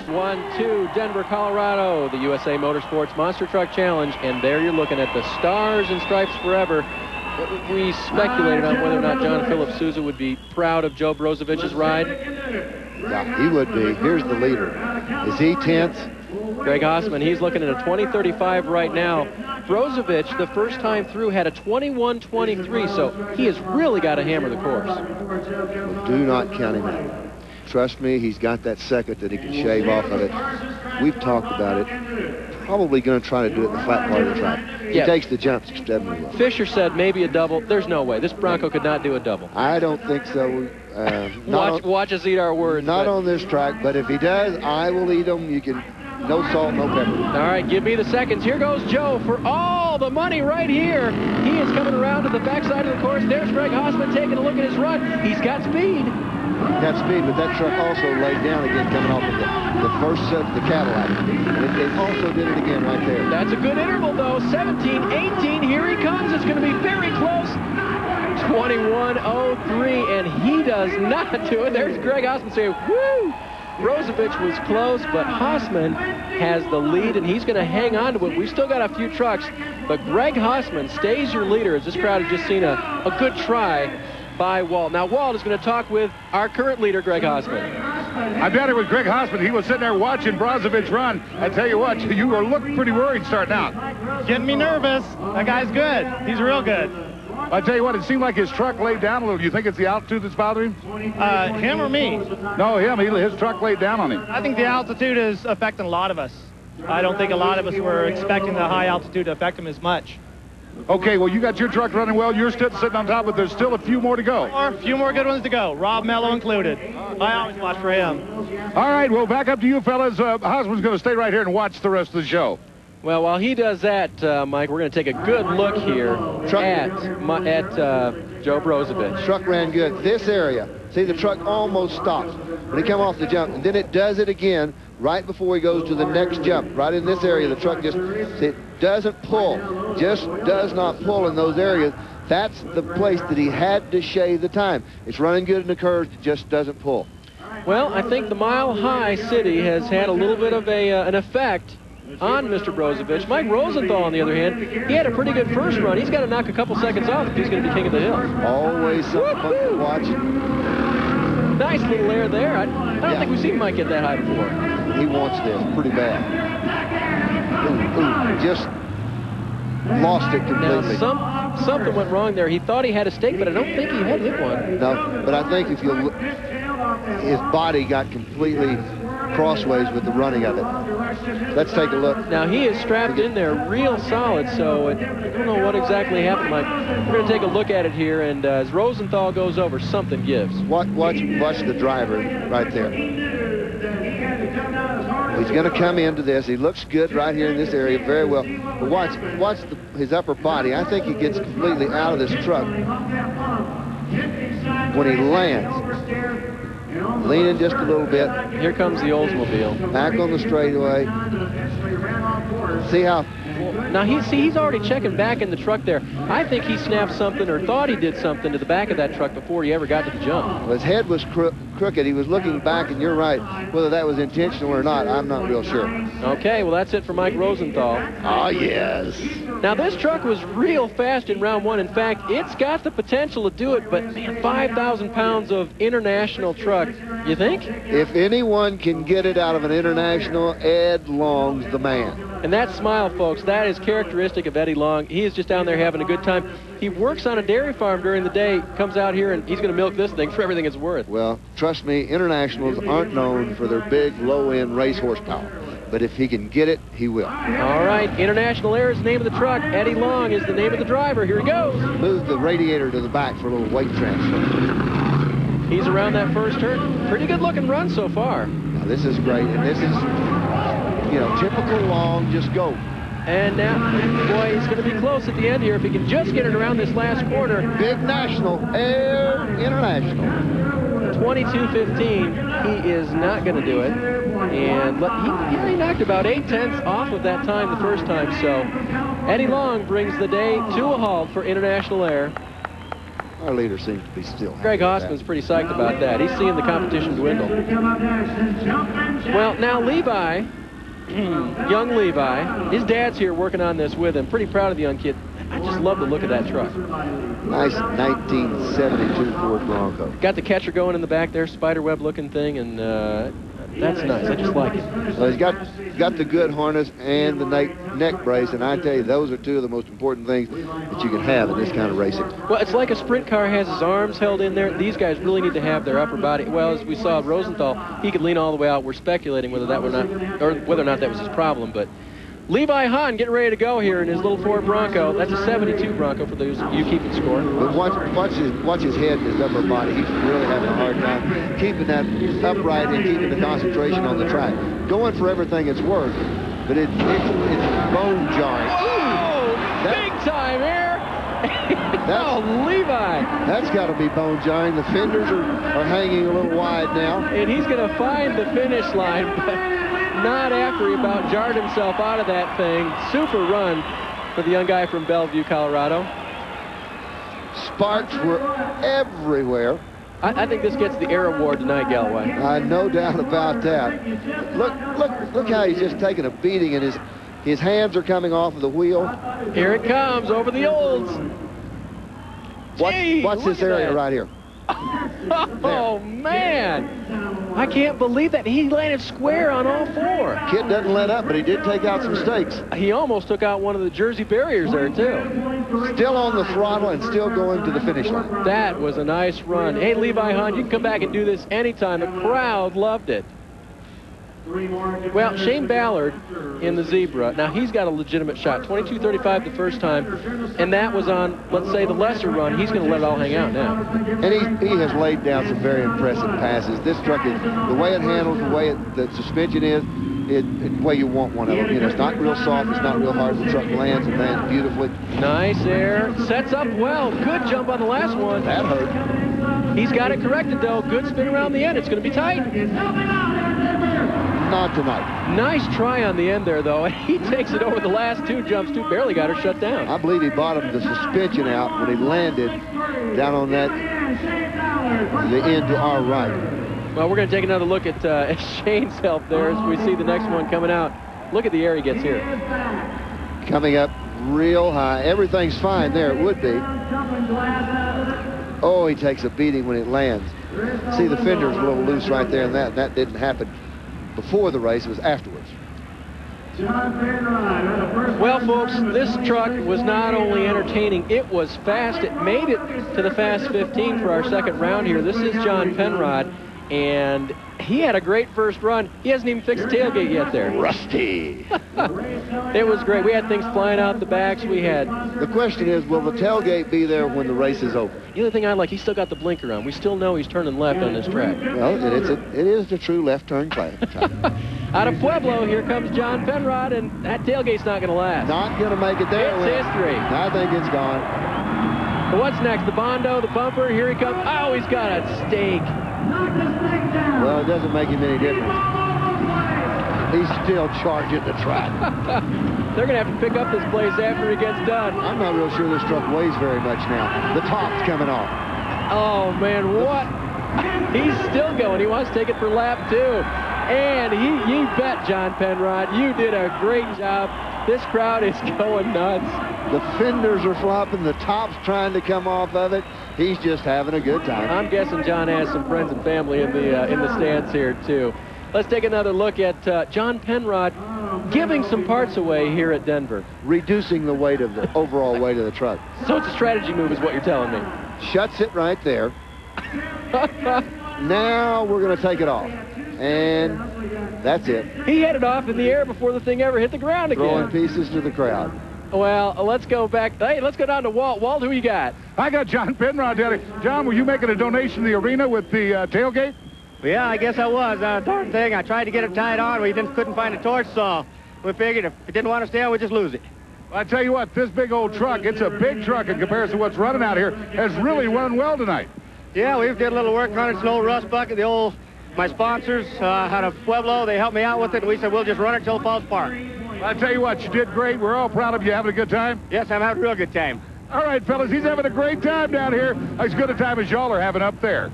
1-2, Denver, Colorado, the USA Motorsports Monster Truck Challenge. And there you're looking at the Stars and Stripes Forever. We speculated on whether or not John Philip Sousa would be proud of Joe Brozovich's ride. Yeah, he would be. Here's the leader. Is he tense? Greg Haasman, he's looking at a 20:35 right now. Brozovich, the first time through, had a 21:23, so he has really got to hammer the course. Well, do not count him out. Trust me, he's got that second that he can shave off of it. We've talked about it. Probably going to try to do it in the flat part of the track. He takes the jumps extremely well. Fisher said maybe a double. There's no way. This Bronco could not do a double. I don't think so. Watch us eat our words. Not on this track, but if he does, I will eat them. You can, no salt, no pepper. All right, give me the seconds. Here goes Joe for all the money right here. He is coming around to the backside of the course. There's Greg Haasman taking a look at his run. He's got speed. Got speed, but that truck also laid down again coming off of the first set of the Cadillac. It also did it again right there. That's a good interval, though. 17, 18. Here he comes. It's going to be very close. 21:03, and he does not do it. There's Greg Haasman saying, woo! Brozovich was close, but Haasman has the lead, and he's going to hang on to it. We've still got a few trucks, but Greg Haasman stays your leader, as this crowd has just seen a good try by Walt. Now, Walt is going to talk with our current leader, Greg Haasman. I bet it was Greg Haasman. He was sitting there watching Brozovich run. I tell you what, you were looking pretty worried starting out. Getting me nervous. That guy's good. He's real good. I tell you what, it seemed like his truck laid down a little. Do you think it's the altitude that's bothering him? Him or me? No, him. His truck laid down on him. I think the altitude is affecting a lot of us. I don't think a lot of us were expecting the high altitude to affect him as much. Okay, well, you got your truck running well. You're still sitting on top, but there's still a few more to go. A few more good ones to go. Rob Mello included. I always watch for him. All right, well, back up to you, fellas. Haasman's going to stay right here and watch the rest of the show. Well, while he does that, Mike, we're going to take a good look here at Joe Brozovich. Truck ran good. This area, see, the truck almost stops when he come off the jump, and then it does it again right before he goes to the next jump. Right in this area, the truck just, it doesn't pull, just does not pull in those areas. That's the place that he had to shave the time. It's running good in the curves, it just doesn't pull. Well, I think the Mile High City has had a little bit of an effect on Mr. Brozovich. Mike Rosenthal, on the other hand, he had a pretty good first run. He's got to knock a couple seconds off if he's going to be king of the hill. Always something fun to watch. Nice little air there. I don't think we've seen Mike get that high before. He wants this pretty bad. Just lost it completely. Now, something went wrong there. He thought he had a stake, but I don't think he had hit one. No, but I think if you look, his body got completely crossways with the running of it. Let's take a look. Now, he is strapped in there real solid, so I don't know what exactly happened, Mike. We're going to take a look at it here, and as Rosenthal goes over, something gives. Watch the driver right there. He's going to come into this. He looks good right here in this area very well. But watch his upper body. I think he gets completely out of this truck when he lands. Leaning just a little bit. Here comes the Oldsmobile. Back on the straightaway. See how... Now, he's already checking back in the truck there. I think he snapped something or thought he did something to the back of that truck before he ever got to the jump. Well, his head was crooked. He was looking back, and you're right. Whether that was intentional or not, I'm not real sure. Okay, well, that's it for Mike Rosenthal. Oh, yes. Now, this truck was real fast in round one. In fact, it's got the potential to do it, but, man, 5,000 pounds of international truck, you think? If anyone can get it out of an international, Ed Long's the man. And that smile, folks, that is characteristic of Eddie Long. He is just down there having a good time. He works on a dairy farm during the day, comes out here, and he's going to milk this thing for everything it's worth. Well, trust me, internationals aren't known for their big, low-end race horsepower. But if he can get it, he will. All right, International Air is the name of the truck. Eddie Long is the name of the driver. Here he goes. Move the radiator to the back for a little weight transfer. He's around that first turn. Pretty good-looking run so far. Now, this is great, and this is, you know, typical Long, just go. And now, boy, he's going to be close at the end here if he can just get it around this last corner. Big National, Air International. 22:15. He is not going to do it. And he knocked about 8/10 off of that time the first time. So Eddie Long brings the day to a halt for International Air. Our leader seems to be still happy Greg with Haasman's that. pretty psyched about that. He's seeing the competition dwindle. Well, now Levi, young Levi, his dad's here working on this with him. Pretty proud of the young kid. I just love the look of that truck. Nice 1972 Ford Bronco. Got the catcher going in the back there, spiderweb looking thing, and that's nice. I just like it. Well, he's got the good harness and the neck brace, and I tell you, those are two of the most important things that you can have in this kind of racing. Well, it's like a sprint car has his arms held in there. These guys really need to have their upper body. Well, as we saw Rosenthal, he could lean all the way out. We're speculating whether that were not, or whether or not that was his problem, but Levi Hahn getting ready to go here in his little Ford Bronco. That's a 72 Bronco for those of you keeping score. But watch his head and his upper body. He's really having a hard time keeping that upright and keeping the concentration on the track. Going for everything it's worth, but it's bone jarring. Oh, big time here. Oh, Levi. That's got to be bone jarring. The fenders are hanging a little wide now. And he's going to find the finish line, but not after he about jarred himself out of that thing. Super run for the young guy from Bellevue, Colorado. Sparks were everywhere. I think this gets the Air Award tonight, Gallaway. No doubt about that. Look how he's just taking a beating, and his hands are coming off of the wheel. Here it comes over the olds. Watch this area right here. Oh, man. I can't believe that. He landed square on all four. Kid doesn't let up, but he did take out some stakes. He almost took out one of the Jersey barriers there, too. Still on the throttle and still going to the finish line. That was a nice run. Hey, Levi Hahn, you can come back and do this anytime. The crowd loved it. Well, Shane Ballard in the Zebra. Now, he's got a legitimate shot. 22.35 the first time, and that was on, let's say, the lesser run. He's going to let it all hang out now. And he has laid down some very impressive passes. This truck is, the way it handles, the way the suspension is, it's the way you want one of them. You know, it's not real soft, it's not real hard. The truck lands and lands beautifully. Nice air. Sets up well. Good jump on the last one. That hurt. He's got it corrected, though. Good spin around the end. It's going to be tight. Not tonight. Nice try on the end there, though. He takes it over the last two jumps, too. Barely got her shut down. I believe he bottomed the suspension out when he landed down on the end to our right. Well, we're going to take another look at Shane's help there as we see the next one coming out. Look at the air he gets here. Coming up real high. Everything's fine there. It would be. Oh, he takes a beating when it lands. See, the fender's a little loose right there, and that didn't happen before the race. It was afterwards. Well, folks, this truck was not only entertaining, it was fast. It made it to the Fast 15 for our second round here. This is John Penrod, and he had a great first run. He hasn't even fixed the tailgate yet there. Rusty. It was great. We had things flying out the backs. We had... The question is, will the tailgate be there when the race is over? The other thing I like, he's still got the blinker on. We still know he's turning left on this track. Well, it is the true left turn track. Out of Pueblo, here comes John Penrod, and that tailgate's not going to last. Not going to make it there. It's history. I think it's gone. But what's next? The Bondo, the bumper. Here he comes. Oh, he's got a stake. Well, it doesn't make him any difference. He's still charging the track. They're going to have to pick up this place after he gets done. I'm not real sure this truck weighs very much now. The top's coming off. Oh, man, what? He's still going. He wants to take it for lap 2. And you bet, John Penrod, you did a great job. This crowd is going nuts. The fenders are flopping. The top's trying to come off of it. He's just having a good time. I'm guessing John has some friends and family in the stands here, too. Let's take another look at John Penrod giving some parts away here at Denver. Reducing the weight of the overall weight of the truck. So it's a strategy move is what you're telling me. Shuts it right there. Now we're going to take it off. And that's it. He had it off in the air before the thing ever hit the ground again. Throwing pieces to the crowd. Well, let's go back. Hey, let's go down to Walt. Walt, who you got? I got John Penrod down here. John, were you making a donation to the arena with the tailgate? Well, yeah, I guess I was. Darn thing, I tried to get it tied on. We couldn't find a torch, so we figured if it didn't want to stay on, we'd just lose it. Well, I tell you what, this big old truck, it's a big truck in comparison to what's running out here, has really run well tonight. Yeah, we've did a little work on it. It's an old rust bucket. My sponsors out of Pueblo, they helped me out with it. We said we'll just run it till it falls apart. Well, I tell you what, you did great. We're all proud of you. Having a good time? Yes, I'm having a real good time. All right, fellas, he's having a great time down here. As good a time as y'all are having up there.